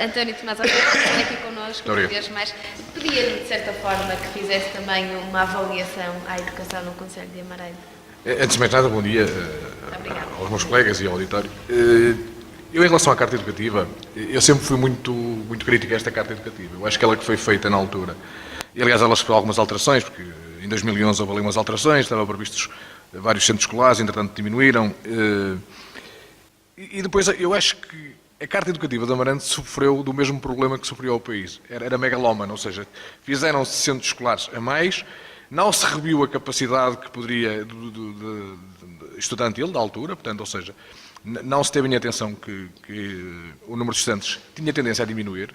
António Tomás Almeida, por estar aqui connosco uma vez mais. Pedia-lhe, de certa forma, que fizesse também uma avaliação à educação no Concelho de Amarante. Antes de mais nada, bom dia aos meus colegas e ao auditório. Eu, em relação à Carta Educativa, eu sempre fui muito crítico a esta Carta Educativa. Eu acho que ela que foi feita na altura, e aliás ela sofreu algumas alterações, porque em 2011 houve ali umas alterações, estavam previstos vários centros escolares, entretanto diminuíram. E depois eu acho que a Carta Educativa de Amarante sofreu do mesmo problema que sofreu o país. Era megalómana, ou seja, fizeram-se centros escolares a mais, não se reviu a capacidade que poderia estudantil da altura, portanto, ou seja, não se teve em atenção que o número de estudantes tinha tendência a diminuir.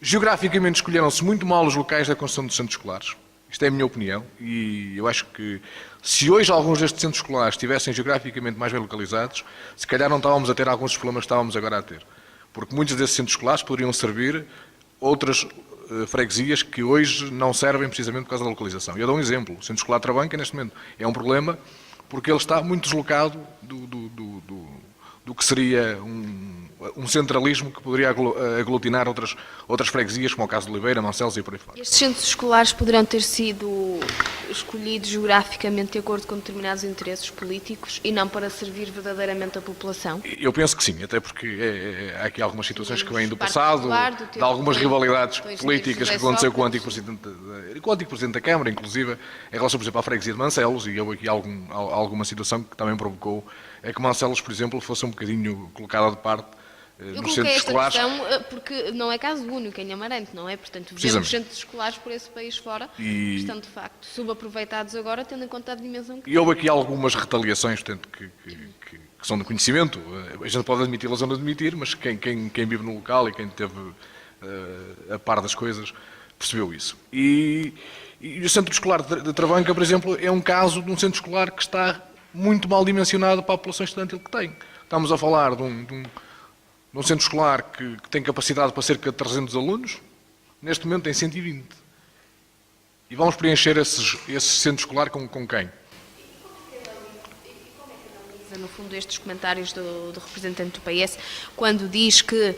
Geograficamente escolheram-se muito mal os locais da construção dos centros escolares. Isto é a minha opinião e eu acho que se hoje alguns destes centros escolares estivessem geograficamente mais bem localizados, se calhar não estávamos a ter alguns dos problemas que estávamos agora a ter. Porque muitos desses centros escolares poderiam servir outras freguesias que hoje não servem precisamente por causa da localização. Eu dou um exemplo. O Centro Escolar Trabanca, neste momento, é um problema porque ele está muito deslocado do que seria um centralismo que poderia aglutinar outras freguesias, como é o caso de Oliveira, Mancelos e por aí fora. Estes centros escolares poderão ter sido escolhidos geograficamente de acordo com determinados interesses políticos e não para servir verdadeiramente a população? Eu penso que sim, até porque há aqui algumas situações que vêm do passado, de algumas rivalidades políticas que aconteceu com o antigo Presidente da Câmara, inclusive, em relação, por exemplo, à freguesia de Mancelos, e houve aqui alguma situação que também provocou é que Mancelos, por exemplo, fosse um bocadinho colocada de parte nos centros escolares. Eu coloquei esta questão porque não é caso único em Amarante, não é? Portanto, vemos centros escolares por esse país fora que estão, de facto, subaproveitados agora, tendo em conta a dimensão que... E houve aqui algumas retaliações, portanto, que são de conhecimento. A gente pode admiti-las ou não admitir, mas quem vive no local e quem esteve a par das coisas percebeu isso. E o centro escolar de Travanca, por exemplo, é um caso de um centro escolar que está muito mal dimensionado para a população estudantil que tem. Estamos a falar de um centro escolar que tem capacidade para cerca de 300 alunos, neste momento tem 120. E vamos preencher esse centro escolar com quem? No fundo, estes comentários do representante do PS, quando diz que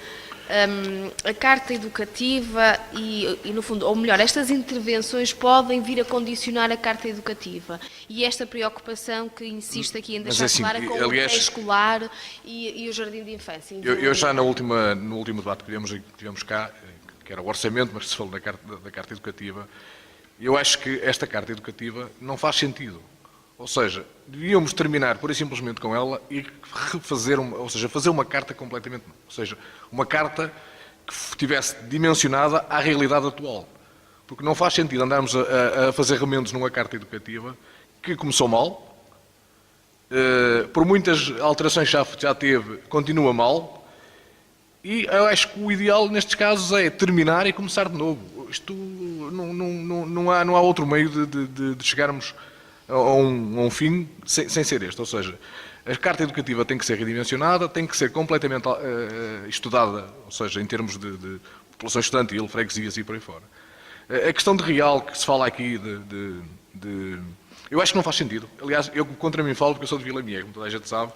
a Carta Educativa e, no fundo, ou melhor, estas intervenções podem vir a condicionar a Carta Educativa. E esta preocupação que insiste aqui em deixar clara com o pré-escolar e o jardim de infância. Eu já no último debate que tivemos cá, que era o orçamento, mas se falou da Carta Educativa, eu acho que esta Carta Educativa não faz sentido. Ou seja, devíamos terminar pura e simplesmente com ela e fazer uma carta completamente nova. Ou seja, uma carta que estivesse dimensionada à realidade atual. Porque não faz sentido andarmos a fazer remendos numa carta educativa que começou mal, por muitas alterações já teve, continua mal, e eu acho que o ideal nestes casos é terminar e começar de novo. Isto não há outro meio de chegarmos a um fim sem ser este. Ou seja, a Carta Educativa tem que ser redimensionada, tem que ser completamente estudada, ou seja, em termos de população estudantil, freguesias e por aí fora. A questão de real que se fala aqui eu acho que não faz sentido. Aliás, eu contra mim falo porque eu sou de Vila Mié, como toda a gente sabe,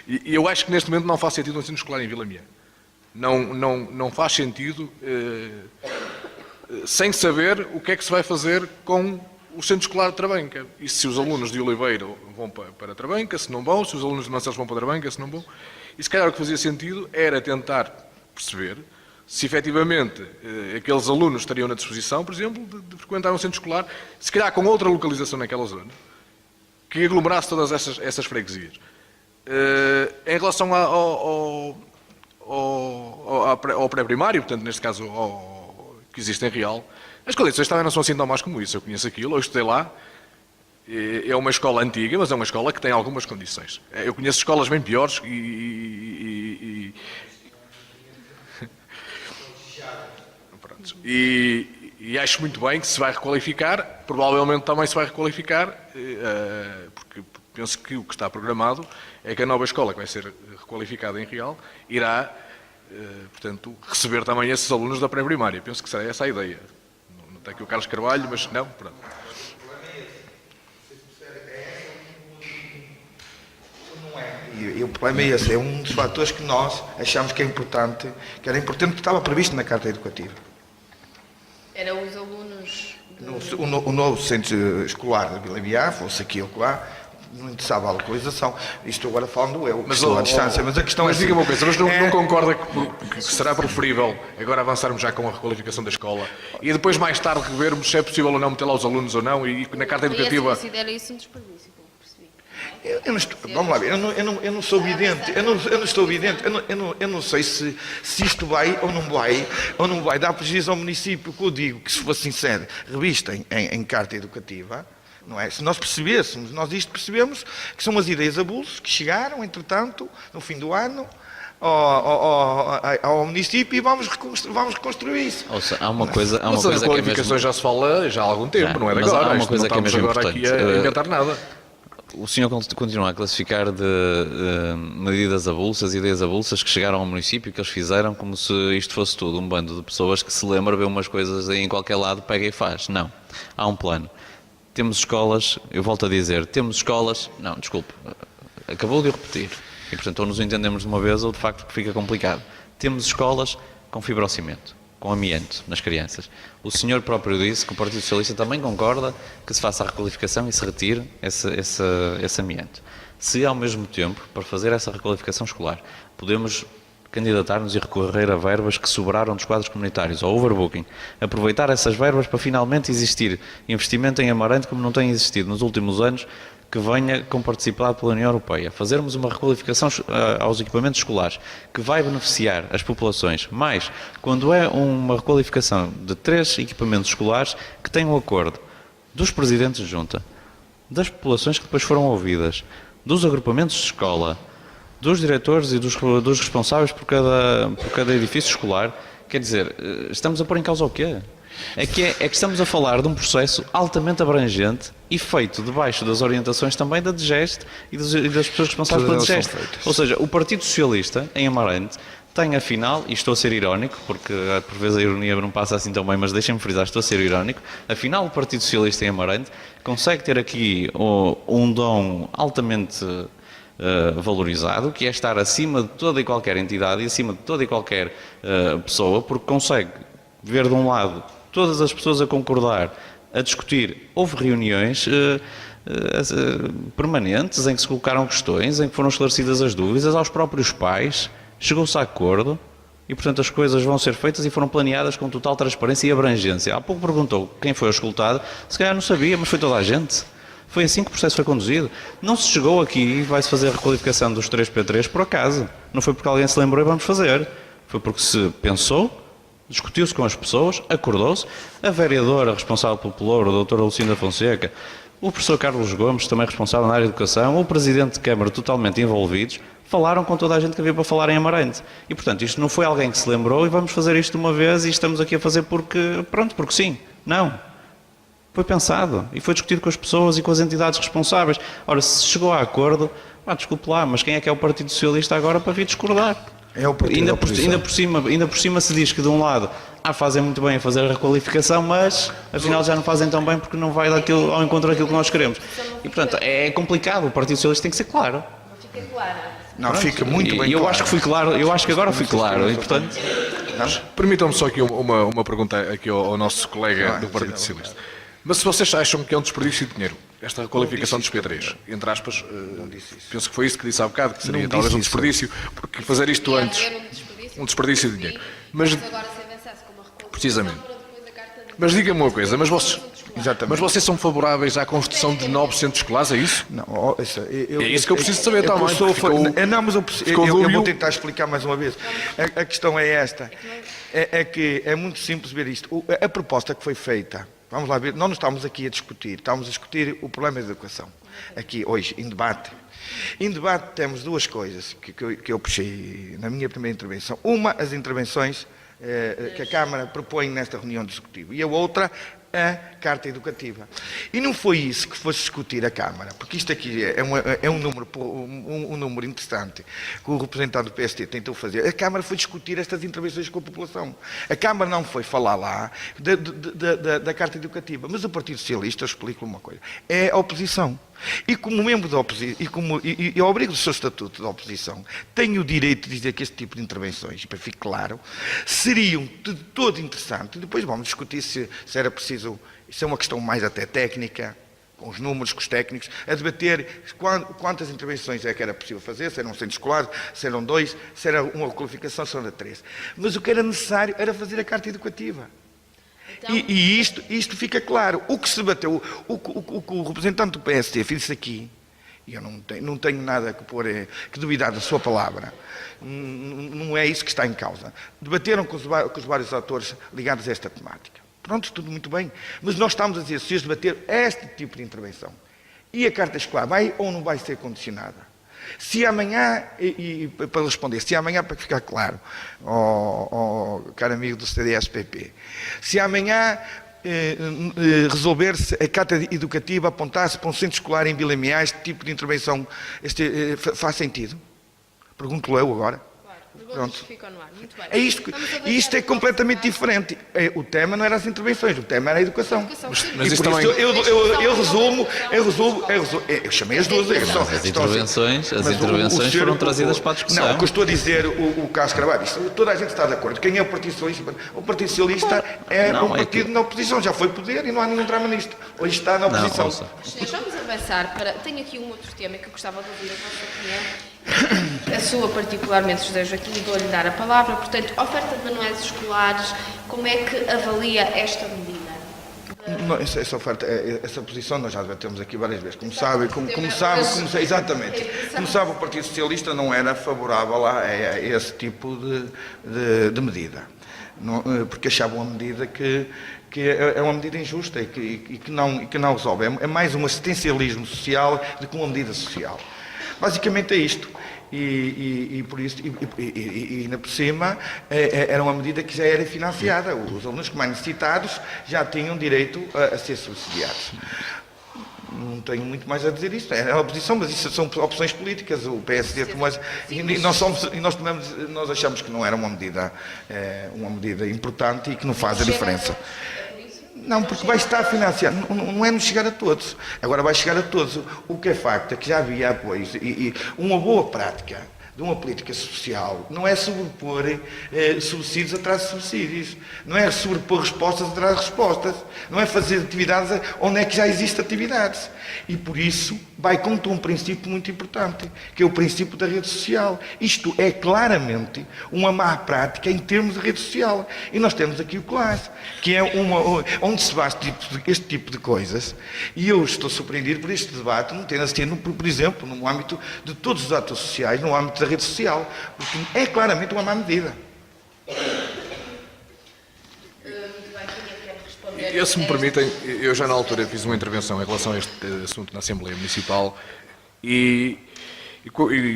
e eu acho que neste momento não faz sentido um centro escolar em Vila Mié. Não faz sentido sem saber o que é que se vai fazer com o centro escolar de Trabanca. E se os alunos de Oliveira vão para Trabanca, se não vão, se os alunos de Mancelos vão para Trabanca, se não vão. E se calhar o que fazia sentido era tentar perceber se efetivamente aqueles alunos estariam na disposição, por exemplo, de frequentar um centro escolar, se calhar com outra localização naquela zona, que aglomerasse todas essas freguesias. Em relação ao pré-primário, portanto, neste caso, que existe em Real, as condições também não são assim tão más como isso. Eu conheço aquilo, eu estudei lá, é uma escola antiga, mas é uma escola que tem algumas condições. Eu conheço escolas bem piores e acho muito bem que se vai requalificar, provavelmente também se vai requalificar, porque penso que o que está programado é que a nova escola que vai ser requalificada em Real irá, portanto, receber também esses alunos da pré-primária. Penso que será essa a ideia. Não está aqui o Carlos Carvalho, mas não, pronto. E o problema é esse, é um dos fatores que nós achamos que é importante, que era importante, que estava previsto na Carta Educativa. Era os alunos... O novo centro escolar de Vila Biá, fosse aqui ou lá, não interessava a localização. Isto agora falando eu, que estou à distância, mas a questão é assim... diga uma coisa, mas não concorda que será preferível agora avançarmos já com a requalificação da escola e depois mais tarde revermos se é possível ou não meter lá os alunos ou não e na Carta Educativa... considera isso um desperdício, como percebi. Eu não estou, vamos lá ver, eu não sou vidente, eu não estou vidente, eu não sei se isto vai ou não vai dar prejuízo ao município, que eu digo que, se for sincero, revista em Carta Educativa, não é? Se nós percebêssemos, percebemos que são as ideias avulsas que chegaram, entretanto, no fim do ano, ao município, e vamos reconstruir isso. Ouça, há uma coisa que Mas as qualificações já se fala já há algum tempo, não é de agora. Há uma coisa que é mesmo agora importante. aqui a inventar nada. O senhor continua a classificar de medidas avulsas, ideias avulsas que chegaram ao município, que eles fizeram, como se isto fosse tudo um bando de pessoas que se lembra, vê umas coisas aí em qualquer lado, pega e faz. Não. Há um plano. Temos escolas, eu volto a dizer, temos escolas... Não, desculpe, acabou de o repetir. E, portanto, ou nos entendemos de uma vez ou, de facto, fica complicado. Temos escolas com fibrocimento, com amianto nas crianças. O senhor próprio disse que o Partido Socialista também concorda que se faça a requalificação e se retire esse amianto. Se, ao mesmo tempo, para fazer essa requalificação escolar, podemos candidatar-nos e recorrer a verbas que sobraram dos quadros comunitários, ao overbooking, aproveitar essas verbas para finalmente existir investimento em Amarante como não tem existido nos últimos anos, que venha com participado pela União Europeia. Fazermos uma requalificação aos equipamentos escolares que vai beneficiar as populações, mas quando é uma requalificação de 3 equipamentos escolares que tem um acordo dos presidentes de junta, das populações que depois foram ouvidas, dos agrupamentos de escola, dos diretores e dos responsáveis por cada edifício escolar, quer dizer, estamos a pôr em causa o quê? É que estamos a falar de um processo altamente abrangente e feito debaixo das orientações também da DGEST e das pessoas responsáveis pela DGEST. Ou seja, o Partido Socialista, em Amarante, tem afinal, e estou a ser irónico, porque por vezes a ironia não passa assim tão bem, mas deixem-me frisar, estou a ser irónico, afinal o Partido Socialista em Amarante consegue ter aqui um dom altamente valorizado, que é estar acima de toda e qualquer entidade e acima de toda e qualquer pessoa, porque consegue ver de um lado todas as pessoas a concordar, a discutir. Houve reuniões permanentes em que se colocaram questões, em que foram esclarecidas as dúvidas aos próprios pais, chegou-se a acordo e, portanto, as coisas vão ser feitas e foram planeadas com total transparência e abrangência. Há pouco perguntou quem foi escutado, se calhar não sabia, mas foi toda a gente. Foi assim que o processo foi conduzido. Não se chegou aqui e vai-se fazer a requalificação dos 3P3 por acaso. Não foi porque alguém se lembrou e vamos fazer. Foi porque se pensou, discutiu-se com as pessoas, acordou-se. A vereadora responsável pelo Pelouro, a doutora Lucinda Fonseca, o professor Carlos Gomes, também responsável na área de educação, o presidente de Câmara, totalmente envolvidos, falaram com toda a gente que havia para falar em Amarante. E, portanto, isto não foi alguém que se lembrou e vamos fazer isto de uma vez e estamos aqui a fazer porque sim. Não. Foi pensado e foi discutido com as pessoas e com as entidades responsáveis. Ora, se chegou a acordo, desculpe lá, mas quem é que é o Partido Socialista agora para vir discordar? É o partido da oposição. Ainda por cima se diz que de um lado fazem muito bem a fazer a requalificação, mas afinal já não fazem tão bem porque não vai ao encontro daquilo que nós queremos. E portanto é complicado, o Partido Socialista tem que ser claro. Não fica claro. Não, fica muito bem eu claro. acho que fui claro, eu acho que agora fui claro e portanto... Permitam-me só aqui uma pergunta aqui ao nosso colega do Partido Socialista. Mas se vocês acham que é um desperdício de dinheiro, esta requalificação dos P3, entre aspas, penso que foi isso que disse há bocado, que seria talvez um desperdício, porque fazer isto antes, um desperdício de dinheiro. Mas agora se avançasse com uma requalificação, precisamente. depois a carta de... Mas diga-me uma coisa, mas Exatamente. vocês são favoráveis à construção de novos centros escolares, é isso? Não, É isso que eu preciso saber também. Não, mas eu vou tentar explicar mais uma vez. A questão é esta. É que é muito simples ver isto. A proposta que foi feita, vamos lá ver, nós não estamos aqui a discutir, estamos a discutir o problema da educação. Aqui, hoje, em debate. Em debate temos duas coisas que eu puxei na minha primeira intervenção. Uma, as intervenções que a Câmara propõe nesta reunião do Executivo. E a outra, a Carta Educativa. E não foi isso que fosse discutir a Câmara, porque isto aqui é um número interessante que o representante do PST tentou fazer. A Câmara foi discutir estas intervenções com a população. A Câmara não foi falar lá da Carta Educativa, mas o Partido Socialista, eu explico uma coisa, é a oposição. E como membro da oposição, e ao abrigo do seu estatuto de oposição, tenho o direito de dizer que este tipo de intervenções, para ficar claro, seriam de todo interessante. Depois vamos discutir se era preciso, isso é uma questão mais até técnica, com os números, com os técnicos, a debater quantas intervenções é que era possível fazer, se eram centros escolares, se eram 2, se era uma qualificação, se era 3. Mas o que era necessário era fazer a carta educativa. Então, E isto fica claro. O que se bateu, o que o representante do PSD disse aqui, e eu não tenho nada que duvidar da sua palavra, não é isso que está em causa. Debateram com os vários atores ligados a esta temática. Pronto, tudo muito bem. Mas nós estamos a dizer, se eles debater este tipo de intervenção, e a carta escolar vai ou não vai ser condicionada? Se amanhã, e para responder, se amanhã, para ficar claro, caro amigo do CDS-PP, se amanhã resolver-se a carta educativa apontar-se para um centro escolar em Vila Meais, este tipo de intervenção faz sentido? Pergunto-lhe eu agora. Pronto. Ficam no ar. Muito bem. É isto é completamente diferente. O tema não era as intervenções, o tema era a educação. Mas e isso por também... isso eu chamei as duas. As intervenções foram trazidas para a discussão. Não, o que eu estou a dizer, o Carlos Carvalho, toda a gente está de acordo. Quem é o Partido Socialista? O Partido Socialista é um partido na oposição, já foi poder e não há nenhum drama nisto. Hoje está na oposição. Senhores, vamos avançar para... Tenho aqui um outro tema que eu gostava de ouvir a vossa opinião. A sua particularmente, José Joaquim, vou-lhe dar a palavra. Portanto, oferta de manuais escolares, como é que avalia esta medida? Não, essa posição nós já debatemos aqui várias vezes. Como sabe, exatamente. Como sabe, o Partido Socialista não era favorável a esse tipo de medida. Não, porque achava uma medida que é uma medida injusta e que não resolve. É mais um assistencialismo social do que uma medida social. Basicamente é isto. E por isso, ainda por cima, era uma medida que já era financiada. Os alunos que mais necessitados já tinham direito a ser subsidiados. Não tenho muito mais a dizer isto. É a oposição, mas isso são opções políticas. O PSD tomou nós achamos que não era uma medida importante e que não faz a diferença. Não, porque vai estar financiado, não é nos chegar a todos. Agora vai chegar a todos. O que é facto é que já havia apoios e uma boa prática de uma política social não é sobrepor subsídios atrás de subsídios, não é sobrepor respostas atrás de respostas, não é fazer atividades onde é que já existem atividades. E por isso vai contra um princípio muito importante, que é o princípio da rede social. Isto é claramente uma má prática em termos de rede social. E nós temos aqui o CLAS, que é onde se faz este tipo de coisas. E eu estou surpreendido por este debate não ter assistido, por exemplo, no âmbito de todos os atores sociais, no âmbito da rede social, porque é claramente uma má medida. Eu, se me permitem, eu já na altura fiz uma intervenção em relação a este assunto na Assembleia Municipal e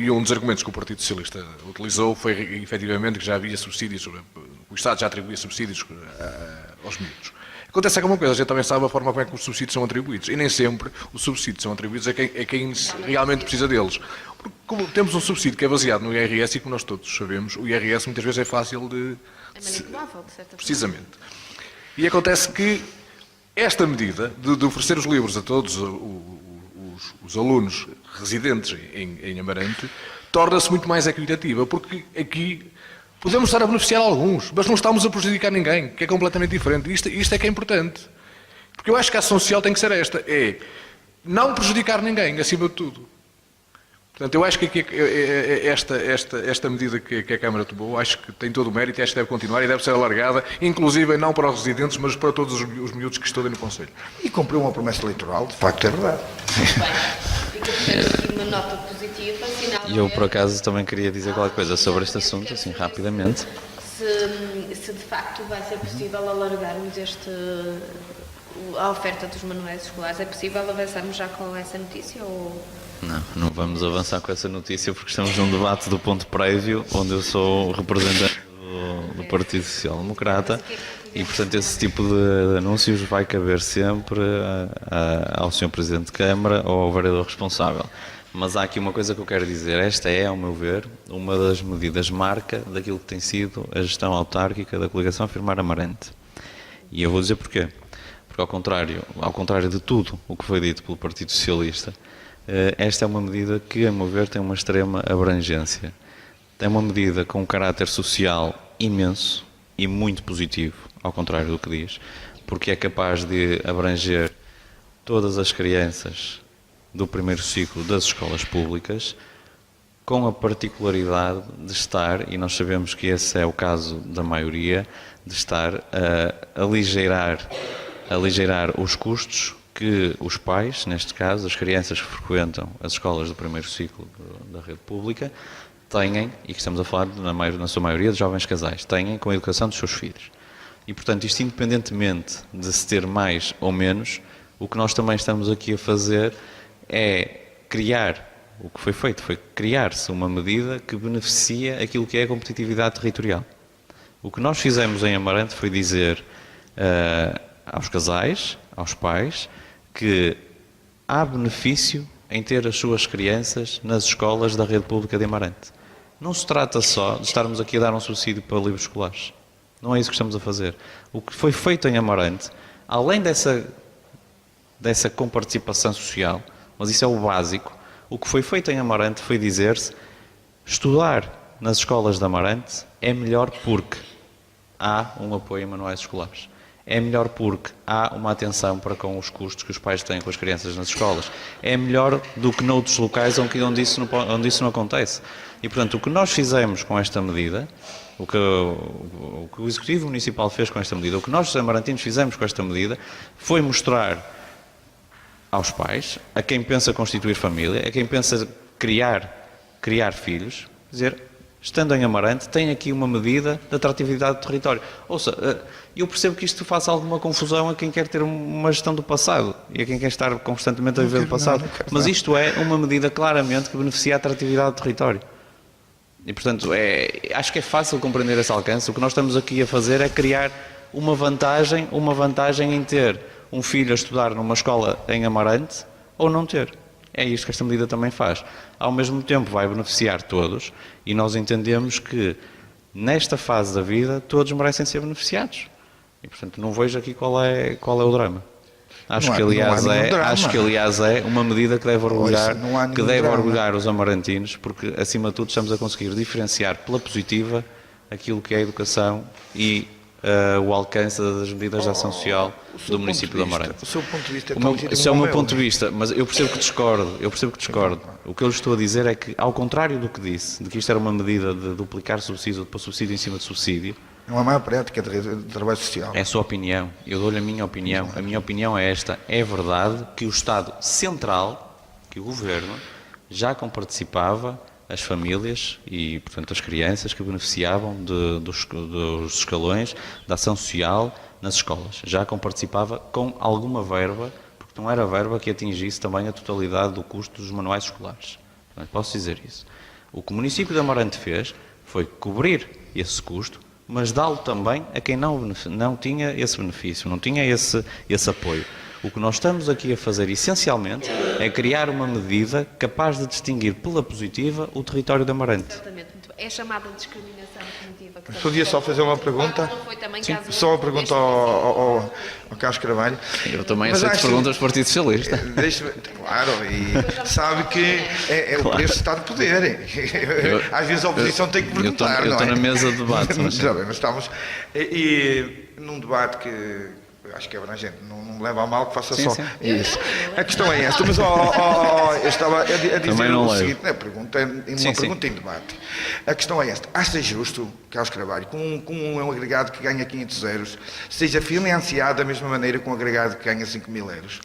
um dos argumentos que o Partido Socialista utilizou foi efetivamente que já havia subsídios, o Estado já atribuía subsídios aos miúdos. Acontece alguma coisa, a gente também sabe a forma como é que os subsídios são atribuídos e nem sempre os subsídios são atribuídos a quem realmente precisa deles. Porque como temos um subsídio que é baseado no IRS e como nós todos sabemos, o IRS muitas vezes é fácil de... É manipulável, de certa forma. Precisamente. E acontece que esta medida de oferecer os livros a todos os alunos residentes em Amarante torna-se muito mais equitativa, porque aqui podemos estar a beneficiar alguns, mas não estamos a prejudicar ninguém, que é completamente diferente. Isto é que é importante. Porque eu acho que a ação social tem que ser esta, é não prejudicar ninguém, acima de tudo. Portanto, eu acho que esta medida que a Câmara tomou, acho que tem todo o mérito e acho que deve continuar e deve ser alargada, inclusive não para os residentes, mas para todos os miúdos que estão no Conselho. E cumpriu uma promessa eleitoral, de facto é verdade. Bem, fica aqui uma nota positiva. E eu, por acaso, também queria dizer qualquer coisa sobre este assunto, assim, rapidamente. Se de facto vai ser possível alargarmos a oferta dos manuais escolares, é possível avançarmos já com essa notícia ou... Não vamos avançar com essa notícia porque estamos num debate do ponto prévio, onde eu sou representante do Partido Social Democrata e, portanto, esse tipo de anúncios vai caber sempre ao Sr. Presidente de Câmara ou ao vereador responsável. Mas há aqui uma coisa que eu quero dizer. Esta é, ao meu ver, uma das medidas marca daquilo que tem sido a gestão autárquica da coligação Afirmar Amarante. E eu vou dizer porquê. porque ao contrário de tudo o que foi dito pelo Partido Socialista, esta é uma medida que, a meu ver, tem uma extrema abrangência. É uma medida com um caráter social imenso e muito positivo, ao contrário do que diz, porque é capaz de abranger todas as crianças do primeiro ciclo das escolas públicas, com a particularidade de estar, e nós sabemos que esse é o caso da maioria, de estar a aligeirar os custos que os pais, neste caso, as crianças que frequentam as escolas do primeiro ciclo da rede pública, têm, e que estamos a falar na sua maioria de jovens casais, têm com a educação dos seus filhos. E, portanto, isto independentemente de se ter mais ou menos, o que nós também estamos aqui a fazer é criar, o que foi feito foi criar-se uma medida que beneficia aquilo que é a competitividade territorial. O que nós fizemos em Amarante foi dizer aos casais, aos pais, que há benefício em ter as suas crianças nas escolas da rede pública de Amarante. Não se trata só de estarmos aqui a dar um subsídio para livros escolares. Não é isso que estamos a fazer. O que foi feito em Amarante, além dessa comparticipação social, mas isso é o básico, o que foi feito em Amarante foi dizer-se: estudar nas escolas de Amarante é melhor porque há um apoio em manuais escolares. É melhor porque há uma atenção para com os custos que os pais têm com as crianças nas escolas. É melhor do que noutros locais onde isso não acontece. E, portanto, o que nós fizemos com esta medida, o que o Executivo Municipal fez com esta medida, o que nós, os amarantinos, fizemos com esta medida, foi mostrar aos pais, a quem pensa constituir família, a quem pensa criar filhos, dizer: estando em Amarante, tem aqui uma medida de atratividade do território. Ouça, eu percebo que isto faça alguma confusão a quem quer ter uma gestão do passado e a quem quer estar constantemente a viver do passado, mas isto é uma medida claramente que beneficia a atratividade do território. E, portanto, acho que é fácil compreender esse alcance. O que nós estamos aqui a fazer é criar uma vantagem em ter um filho a estudar numa escola em Amarante ou não ter. É isto que esta medida também faz. Ao mesmo tempo vai beneficiar todos e nós entendemos que nesta fase da vida todos merecem ser beneficiados. E, portanto, não vejo aqui qual é o drama. Acho que aliás é uma medida que deve orgulhar os amarantinos, porque acima de tudo estamos a conseguir diferenciar pela positiva aquilo que é a educação e o alcance das medidas de ação social do município de Amarante. O seu ponto de vista Esse é o meu ponto de vista, mas eu percebo que discordo. O que eu lhe estou a dizer é que, ao contrário do que disse, de que isto era uma medida de duplicar subsídio, de pôr subsídio em cima de subsídio, é uma má prática de trabalho social. É a sua opinião. Eu dou-lhe a minha opinião. A minha opinião é esta. É verdade que o Estado Central, que o Governo, já comparticipava as famílias e, portanto, as crianças que beneficiavam dos escalões da ação social nas escolas. Já comparticipava com alguma verba, porque não era verba que atingisse também a totalidade do custo dos manuais escolares. Portanto, posso dizer isso. O que o município de Amarante fez foi cobrir esse custo, mas dá-lo também a quem não tinha esse benefício, não tinha esse apoio. O que nós estamos aqui a fazer, essencialmente, é criar uma medida capaz de distinguir pela positiva o território de Amarante. Exatamente. É chamada discriminação definitiva. Podia só fazer uma pergunta? Sim. Só uma pergunta ao Carlos Carvalho. Eu também aceito perguntas do Partido Socialista. Claro, e sabe que é o preço está de poder. Às vezes a oposição tem que perguntar, eu não é? estou na mesa de debate. Mas estamos... E num debate que... acho que é abrangente, não me leva a mal que faça só isso. A questão é esta, mas eu estava a dizer o seguinte, uma pergunta em debate. A questão é esta: acha justo, Carlos Carvalho, com um agregado que ganha 500 euros, seja financiado da mesma maneira com um agregado que ganha 5.000 euros?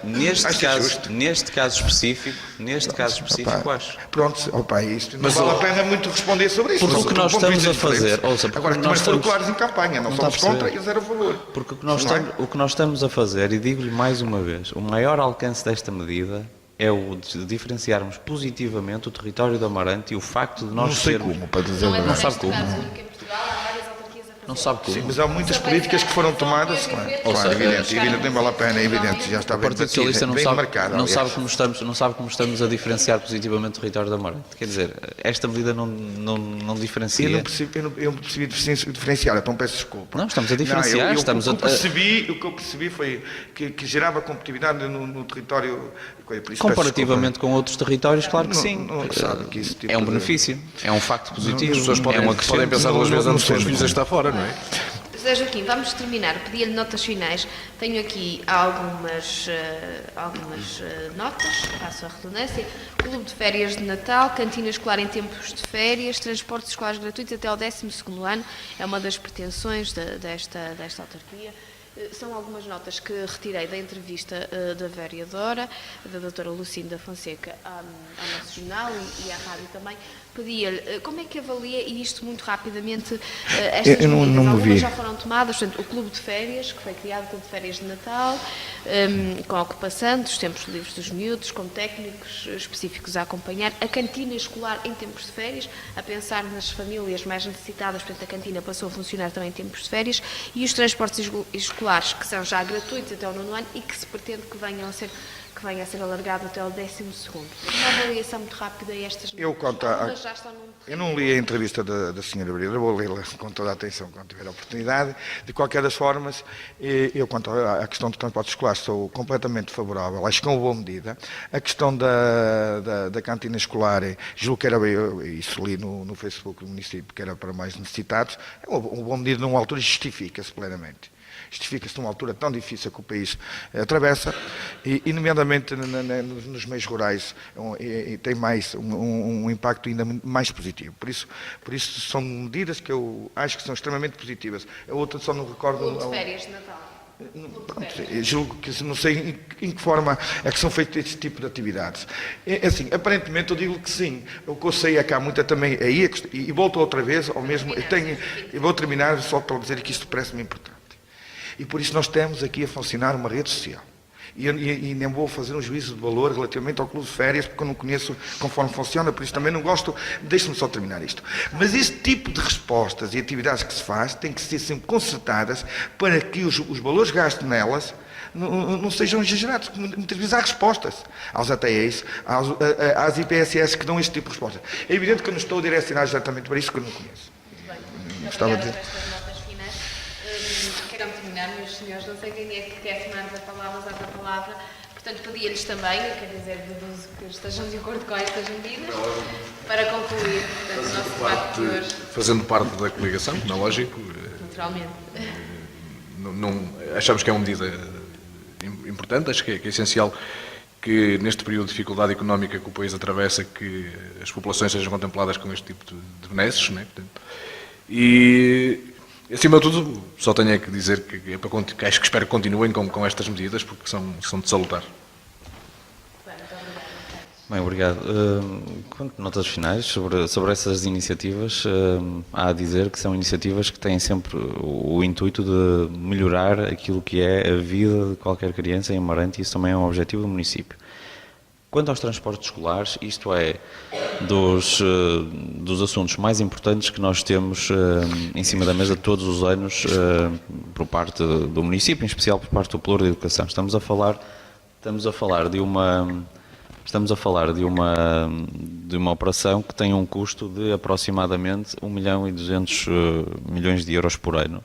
Neste caso específico, acho. Pronto, isto não vale a pena muito responder sobre isso. Porque o que nós estamos a fazer... Agora, também foram claros em campanha, não somos contra e zero a favor. Porque o que nós estamos a fazer, e digo-lhe mais uma vez, o maior alcance desta medida é o de diferenciarmos positivamente o território de Amarante e o facto de nós não sei como, para dizer não não sabe como. Não sabe como. Sim, mas há muitas políticas que foram tomadas, claro, evidente, não vale a pena, é evidente, já está O bem Partido batido, Socialista bem marcado. não aliás. sabe como estamos a diferenciar positivamente o território da Amarante. Quer dizer, esta medida não diferencia. Eu não percebi diferenciar, então peço desculpa. Não, estamos a diferenciar. O que eu percebi foi que gerava competitividade no território. Por isso, Comparativamente com outros territórios, claro que Não- sim. não sabe que esse tipo É um de- benefício, é um facto positivo. As pessoas é podem, um podem pensar duas vezes antes dos seus filhos a estar fora, não é? José Joaquim, vamos terminar. Pedi-lhe notas finais. Tenho aqui algumas notas, passo a redundância. Clube de férias de Natal, cantina escolar em tempos de férias, transportes escolares gratuitos até ao 12º ano. É uma das pretensões desta autarquia. São algumas notas que retirei da entrevista da vereadora, da doutora Lucinda Fonseca, ao nosso jornal e à rádio também. Pedia-lhe como é que avalia, e isto muito rapidamente, estas Eu não medidas, me algumas vi. já foram tomadas, portanto, o Clube de Férias, que foi criado, o Clube de Férias de Natal, com a ocupação dos tempos livres dos miúdos, com técnicos específicos a acompanhar, a cantina escolar em tempos de férias, a pensar nas famílias mais necessitadas, portanto, a cantina passou a funcionar também em tempos de férias, e os transportes escolares, que são já gratuitos até ao 9º ano e que se pretende que venha a ser alargado até ao 12º. Uma avaliação muito rápida a estas Eu, quanto a- algumas já estão num Eu não li a entrevista da senhora vereadora, vou lê-la com toda a atenção quando tiver a oportunidade. De qualquer das formas, eu, quanto à questão do transporte escolar, sou completamente favorável. Acho que é uma boa medida. A questão da cantina escolar, julgo que era, isso li no Facebook do município, que era para mais necessitados, é uma boa medida numa altura e justifica-se plenamente. Justifica-se numa altura tão difícil que o país atravessa, e nomeadamente nos meios rurais, tem mais um impacto ainda mais positivo. Por isso são medidas que eu acho que são extremamente positivas. A outra só não recordo... Clube de Férias de Natal. Pronto, eu julgo que não sei em que forma é que são feitos este tipo de atividades. Assim, aparentemente eu digo que sim. O que eu sei é que há muita também aí, e volto outra vez ao mesmo... Eu vou terminar só para dizer que isto parece-me importante. E por isso nós temos aqui a funcionar uma rede social. E nem vou fazer um juízo de valor relativamente ao Clube de Férias, porque eu não conheço conforme funciona, por isso também não gosto. Deixe-me só terminar isto. Mas este tipo de respostas e atividades que se faz têm que ser sempre concertadas para que os valores gastos nelas não sejam exagerados. Muitas vezes há respostas aos ATEs, às IPSS que dão este tipo de respostas. É evidente que eu não estou a direcionar exatamente para isso, que eu não conheço. Gostava de dizer. Quero terminar, meus senhores, não sei quem é que quer tomar a palavra, usar a palavra. Portanto, pedia-lhes também, quer dizer, deduzo que estejam de acordo com estas medidas, para concluir portanto, o nosso debate de hoje. Fazendo parte da coligação, não é lógico, Naturalmente. achamos que é uma medida importante, acho que é essencial que neste período de dificuldade económica que o país atravessa, que as populações sejam contempladas com este tipo de benesses, não é? Portanto, e, acima de tudo, só tenho que dizer que acho que espero que continuem com estas medidas, porque são de salutar. Bem, obrigado. Quanto notas finais sobre essas iniciativas, há a dizer que são iniciativas que têm sempre o intuito de melhorar aquilo que é a vida de qualquer criança em Amarante, e isso também é um objetivo do município. Quanto aos transportes escolares, isto é dos assuntos mais importantes que nós temos em cima da mesa todos os anos por parte do município, em especial por parte do Pelouro de Educação. Estamos a falar de uma operação que tem um custo de aproximadamente 1.200.000.000 de euros por ano.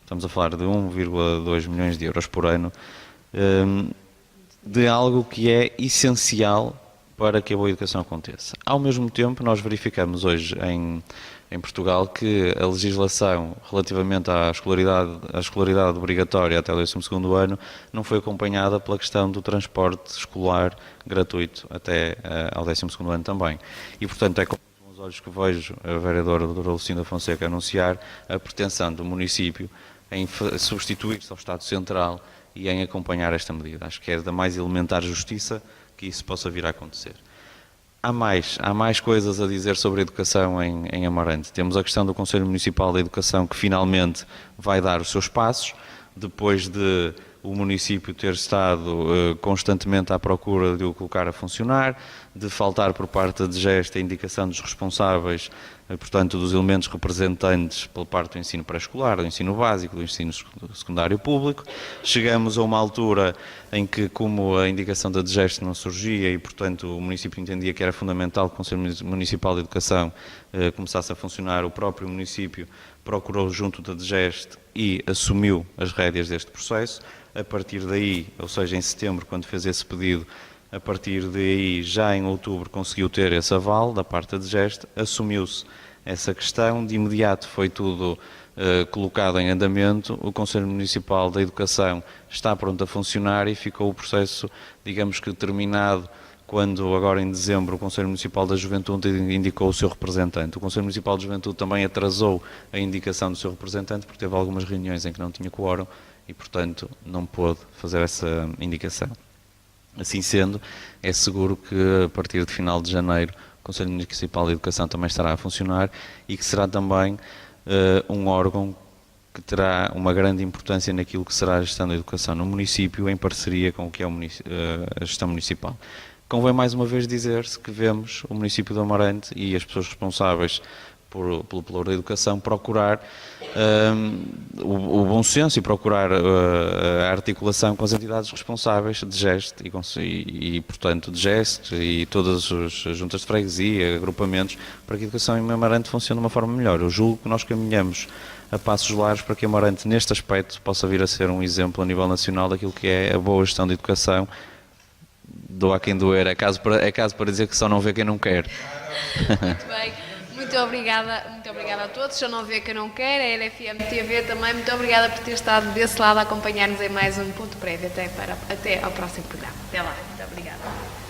Estamos a falar de 1,2 milhões de euros por ano, de algo que é essencial para que a boa educação aconteça. Ao mesmo tempo, nós verificamos hoje em Portugal que a legislação relativamente à escolaridade obrigatória até o 12º ano não foi acompanhada pela questão do transporte escolar gratuito até ao 12º ano também. E, portanto, é com os olhos que vejo a vereadora doutora Lucinda Fonseca anunciar a pretensão do município em substituir-se ao Estado Central e em acompanhar esta medida. Acho que é da mais elementar justiça que isso possa vir a acontecer. Há mais coisas a dizer sobre a educação em Amarante. Temos a questão do Conselho Municipal da Educação, que finalmente vai dar os seus passos, depois de o município ter estado constantemente à procura de o colocar a funcionar, de faltar por parte da DGEST a indicação dos responsáveis portanto, dos elementos representantes pela parte do ensino pré-escolar, do ensino básico, do ensino secundário público. Chegamos a uma altura em que, como a indicação da DGEST não surgia e, portanto, o município entendia que era fundamental que o Conselho Municipal de Educação começasse a funcionar, o próprio município procurou junto da DGEST e assumiu as rédeas deste processo. A partir daí, ou seja, em setembro, quando fez esse pedido, a partir daí, já em outubro, conseguiu ter esse aval da parte da DGEST, assumiu-se essa questão, de imediato foi tudo colocado em andamento, o Conselho Municipal da Educação está pronto a funcionar e ficou o processo, digamos que terminado, quando agora em dezembro o Conselho Municipal da Juventude indicou o seu representante. O Conselho Municipal da Juventude também atrasou a indicação do seu representante, porque teve algumas reuniões em que não tinha quórum e, portanto, não pôde fazer essa indicação. Assim sendo, é seguro que a partir de final de janeiro o Conselho Municipal de Educação também estará a funcionar e que será também um órgão que terá uma grande importância naquilo que será a gestão da educação no município, em parceria com o que é a gestão municipal. Convém mais uma vez dizer-se que vemos o município de Amarante e as pessoas responsáveis pelo valor da educação procurar o bom senso e procurar a articulação com as entidades responsáveis de GEST e portanto, de GEST e todas as juntas de freguesia, agrupamentos, para que a educação em Amarante funcione de uma forma melhor. Eu julgo que nós caminhamos a passos largos para que Amarante, neste aspecto, possa vir a ser um exemplo a nível nacional daquilo que é a boa gestão da educação. Doa quem doer, é caso para dizer que só não vê quem não quer. Muito bem. Muito obrigada a todos. Se eu não ver quem não quer, a LFM TV também. Muito obrigada por ter estado desse lado a acompanhar-nos em mais um Ponto Prévio. Até ao próximo programa. Até lá. Muito obrigada.